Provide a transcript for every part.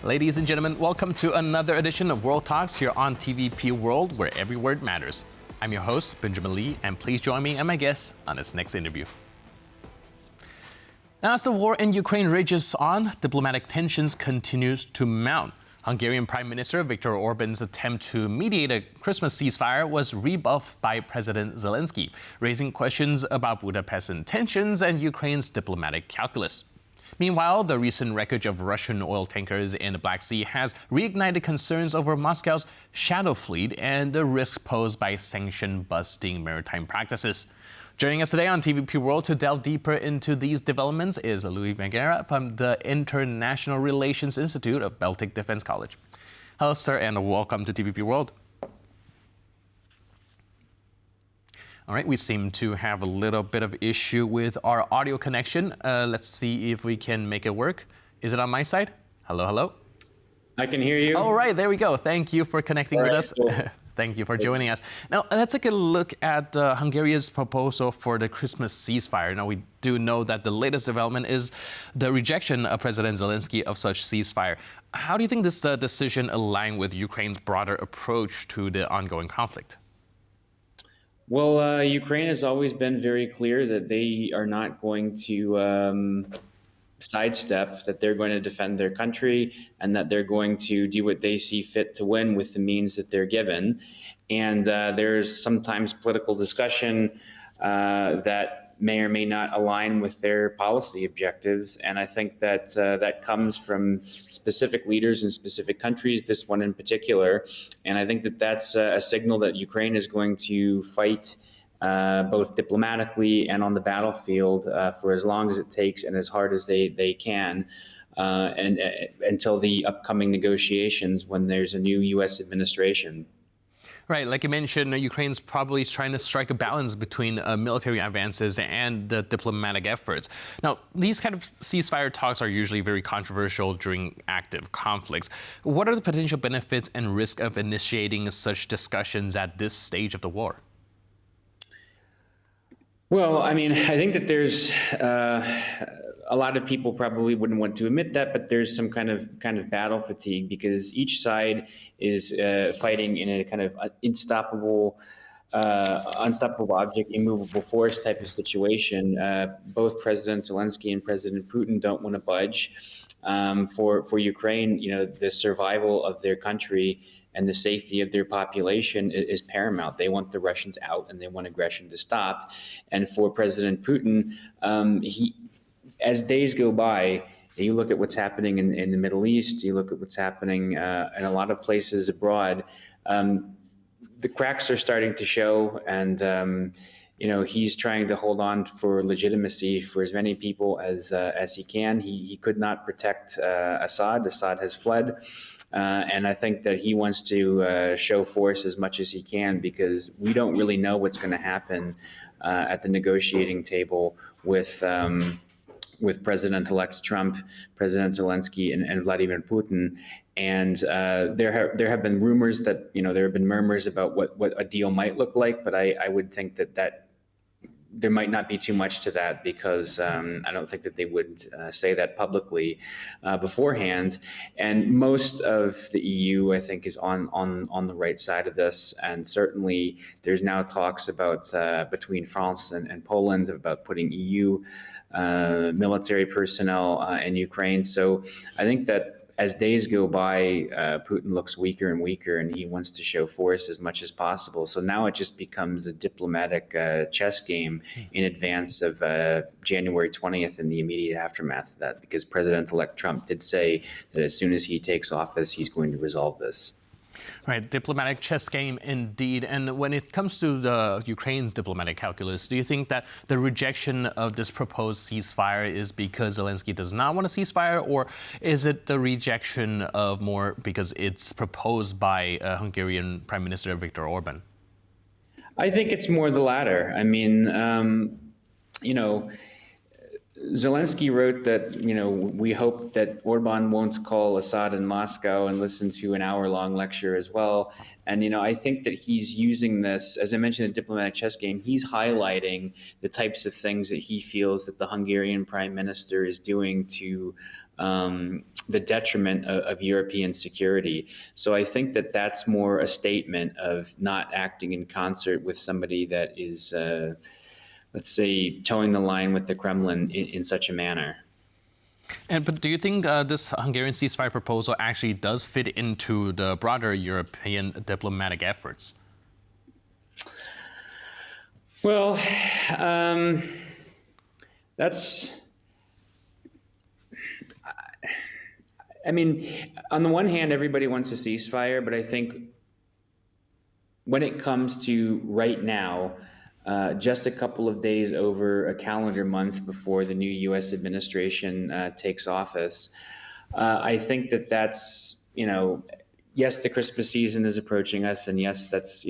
Ladies and gentlemen, welcome to another edition of World Talks here on TVP World, where every word matters. I'm your host, Benjamin Lee, and please join me and my guests on this next interview. Now, as the war in Ukraine rages on, diplomatic tensions continues to mount. Hungarian Prime Minister Viktor Orbán's attempt to mediate a Christmas ceasefire was rebuffed by President Zelenskyy, raising questions about Budapest's intentions and Ukraine's diplomatic calculus. Meanwhile, the recent wreckage of Russian oil tankers in the Black Sea has reignited concerns over Moscow's shadow fleet and the risks posed by sanction-busting maritime practices. Joining us today on TVP World to delve deeper into these developments is Louis Wierenga from the International Relations Institute of Baltic Defense College. Hello, sir, and welcome to TVP World. All right, we seem to have a little bit of issue with our audio connection. Let's see if we can make it work. Is it on my side? Hello, hello. I can hear you. All right, there we go. Thank you for connecting with us. Cool. Thank you for joining us. Now, let's take a look at Hungary's proposal for the Christmas ceasefire. Now, we do know that the latest development is the rejection of President Zelenskyy of such ceasefire. How do you think this decision aligns with Ukraine's broader approach to the ongoing conflict? Well, Ukraine has always been very clear that they are not going to sidestep, that they're going to defend their country and that they're going to do what they see fit to win with the means that they're given. And there's sometimes political discussion that may or may not align with their policy objectives. And I think that that comes from specific leaders in specific countries, this one in particular. And I think that that's a signal that Ukraine is going to fight both diplomatically and on the battlefield for as long as it takes and as hard as they can, and until the upcoming negotiations when there's a new U.S. administration. Right, like you mentioned, Ukraine's probably trying to strike a balance between military advances and the diplomatic efforts. Now, these kind of ceasefire talks are usually very controversial during active conflicts. What are the potential benefits and risk of initiating such discussions at this stage of the war? Well, I mean, I think that there's a lot of people probably wouldn't want to admit that, but there's some kind of battle fatigue because each side is fighting in a kind of unstoppable object, immovable force type of situation. Both President Zelenskyy and President Putin don't want to budge. For Ukraine, the survival of their country and the safety of their population is paramount. They want the Russians out and they want aggression to stop. And for President Putin, as days go by, you look at what's happening in the Middle East, you look at what's happening in a lot of places abroad, the cracks are starting to show, and he's trying to hold on for legitimacy for as many people as he can. He could not protect Assad. Assad has fled. And I think that he wants to show force as much as he can because we don't really know what's going to happen at the negotiating table with President-elect Trump, President Zelenskyy, and Vladimir Putin. And there have been rumors that there have been murmurs about what a deal might look like, but I would think that there might not be too much to that because I don't think that they would say that publicly beforehand. And most of the EU, I think, is on the right side of this. And certainly there's now talks about between France and Poland about putting EU military personnel in Ukraine. So I think that as days go by, Putin looks weaker and weaker, and he wants to show force as much as possible. So now it just becomes a diplomatic chess game in advance of January 20th and the immediate aftermath of that, because President-elect Trump did say that as soon as he takes office, he's going to resolve this. Right, diplomatic chess game indeed. And when it comes to the Ukraine's diplomatic calculus, do you think that the rejection of this proposed ceasefire is because Zelenskyy does not want a ceasefire, or is it the rejection of more because it's proposed by Hungarian Prime Minister Viktor Orbán? I think it's more the latter. I mean, Zelenskyy wrote that, we hope that Orbán won't call Assad in Moscow and listen to an hour-long lecture as well. And, I think that he's using this, as I mentioned, the diplomatic chess game, he's highlighting the types of things that he feels that the Hungarian prime minister is doing to the detriment of European security. So I think that that's more a statement of not acting in concert with somebody that is, let's say, towing the line with the Kremlin in such a manner. But do you think this Hungarian ceasefire proposal actually does fit into the broader European diplomatic efforts? Well, that's. I mean, on the one hand, everybody wants a ceasefire, but I think when it comes to right now, just a couple of days over a calendar month before the new U.S. administration takes office, I think that that's, yes, the Christmas season is approaching us, and yes, that's,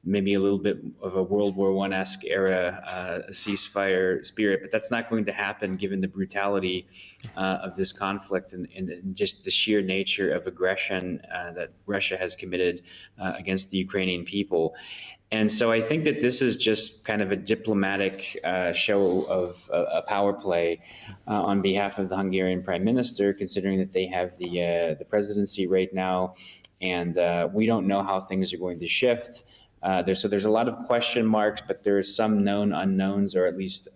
maybe a little bit of a World War I-esque era ceasefire spirit, but that's not going to happen given the brutality of this conflict and just the sheer nature of aggression that Russia has committed against the Ukrainian people. And so I think that this is just kind of a diplomatic show of a power play on behalf of the Hungarian Prime Minister, considering that they have the presidency right now, and we don't know how things are going to shift. There's a lot of question marks, but there are some known unknowns, or at least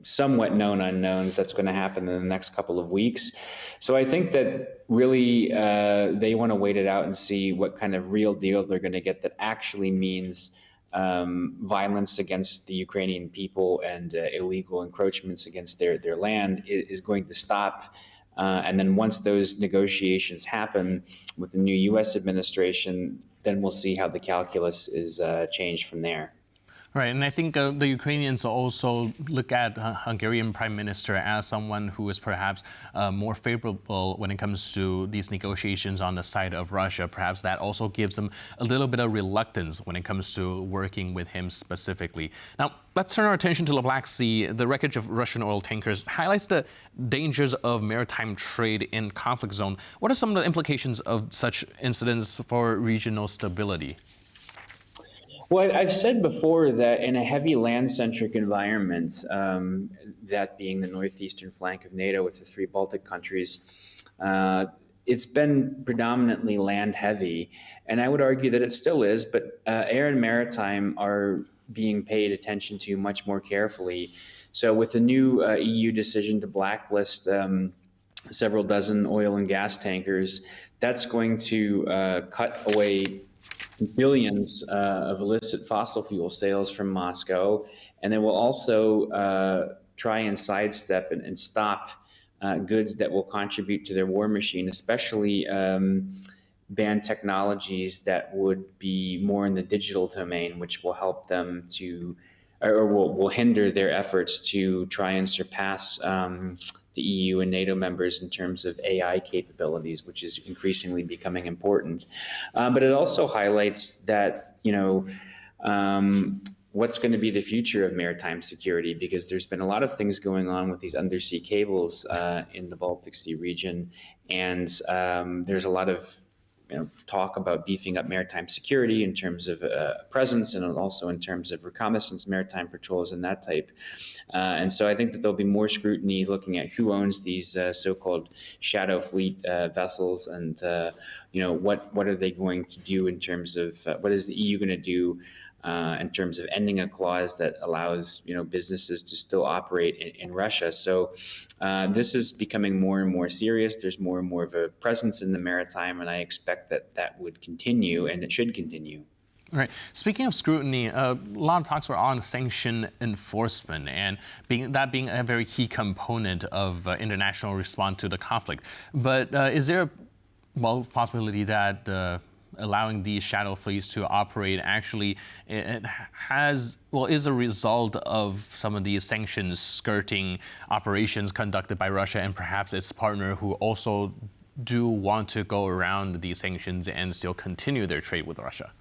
somewhat known unknowns that's going to happen in the next couple of weeks. So I think that really they want to wait it out and see what kind of real deal they're going to get that actually means violence against the Ukrainian people and illegal encroachments against their land is going to stop. And then once those negotiations happen with the new U.S. administration, then we'll see how the calculus is changed from there. Right, and I think the Ukrainians also look at Hungarian Prime Minister as someone who is perhaps more favorable when it comes to these negotiations on the side of Russia. Perhaps that also gives them a little bit of reluctance when it comes to working with him specifically. Now, let's turn our attention to the Black Sea. The wreckage of Russian oil tankers highlights the dangers of maritime trade in conflict zone. What are some of the implications of such incidents for regional stability? Well, I've said before that in a heavy land-centric environment, that being the northeastern flank of NATO with the 3 Baltic countries, it's been predominantly land-heavy, and I would argue that it still is, but air and maritime are being paid attention to much more carefully. So with the new EU decision to blacklist several dozen oil and gas tankers, that's going to cut away billions of illicit fossil fuel sales from Moscow, and they will also try and sidestep and stop goods that will contribute to their war machine, especially ban technologies that would be more in the digital domain, which will help them to, or will hinder their efforts to try and surpass the EU and NATO members in terms of AI capabilities, which is increasingly becoming important. But it also highlights that, what's going to be the future of maritime security, because there's been a lot of things going on with these undersea cables in the Baltic Sea region. And there's a lot of talk about beefing up maritime security in terms of presence and also in terms of reconnaissance, maritime patrols, and that type. And so I think that there'll be more scrutiny looking at who owns these so-called shadow fleet vessels, and what are they going to do in terms of what is the EU going to do in terms of ending a clause that allows businesses to still operate in Russia. So this is becoming more and more serious. There's more and more of a presence in the maritime, and I expect that would continue, and it should continue. Right. Speaking of scrutiny, a lot of talks were on sanction enforcement, and that being a very key component of international response to the conflict. But is there a possibility that allowing these shadow fleets to operate actually is a result of some of these sanctions skirting operations conducted by Russia and perhaps its partner, who also do want to go around these sanctions and still continue their trade with Russia?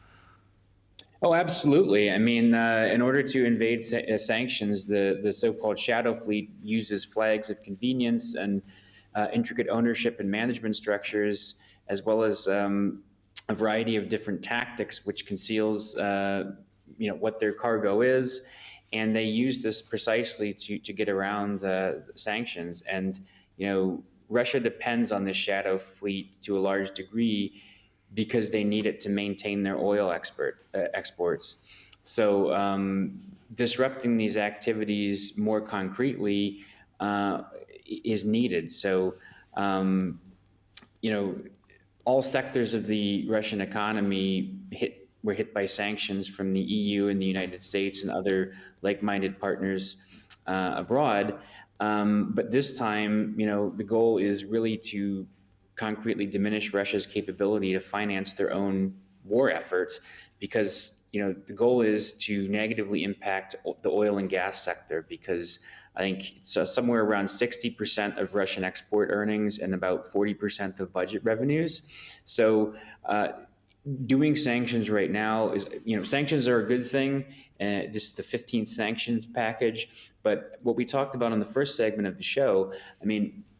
Oh, absolutely. I mean, in order to evade sanctions, the so-called shadow fleet uses flags of convenience and intricate ownership and management structures, as well as a variety of different tactics, which conceals what their cargo is. and they use this precisely to get around sanctions. And Russia depends on this shadow fleet to a large degree because they need it to maintain their oil exports. So disrupting these activities more concretely is needed. So all sectors of the Russian economy were hit by sanctions from the EU and the United States and other like-minded partners abroad. But this time, the goal is really to concretely diminish Russia's capability to finance their own war effort, because the goal is to negatively impact the oil and gas sector, because I think it's somewhere around 60% of Russian export earnings and about 40% of budget revenues. So doing sanctions right now is, sanctions are a good thing. This is the 15th sanctions package. But what we talked about in the first segment of the show,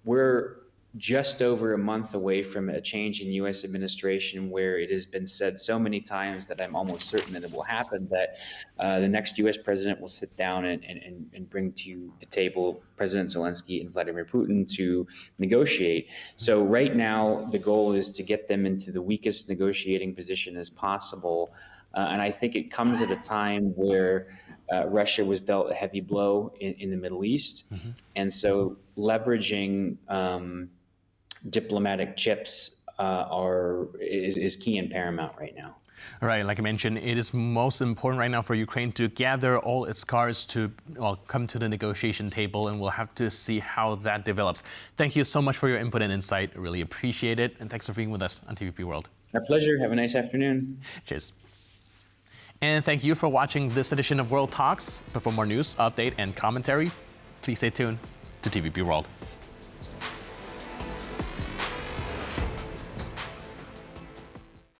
we're just over a month away from a change in U.S. administration, where it has been said so many times that I'm almost certain that it will happen, that the next U.S. president will sit down and bring to the table President Zelenskyy and Vladimir Putin to negotiate. So right now, the goal is to get them into the weakest negotiating position as possible. And I think it comes at a time where Russia was dealt a heavy blow in the Middle East. Mm-hmm. And so leveraging diplomatic chips is key and paramount right now. All right, like I mentioned, it is most important right now for Ukraine to gather all its cards to come to the negotiation table, and we'll have to see how that develops. Thank you so much for your input and insight. I really appreciate it, and thanks for being with us on TVP World. My pleasure. Have a nice afternoon. Cheers. And thank you for watching this edition of World Talks. But for more news, update, and commentary, please stay tuned to TVP World.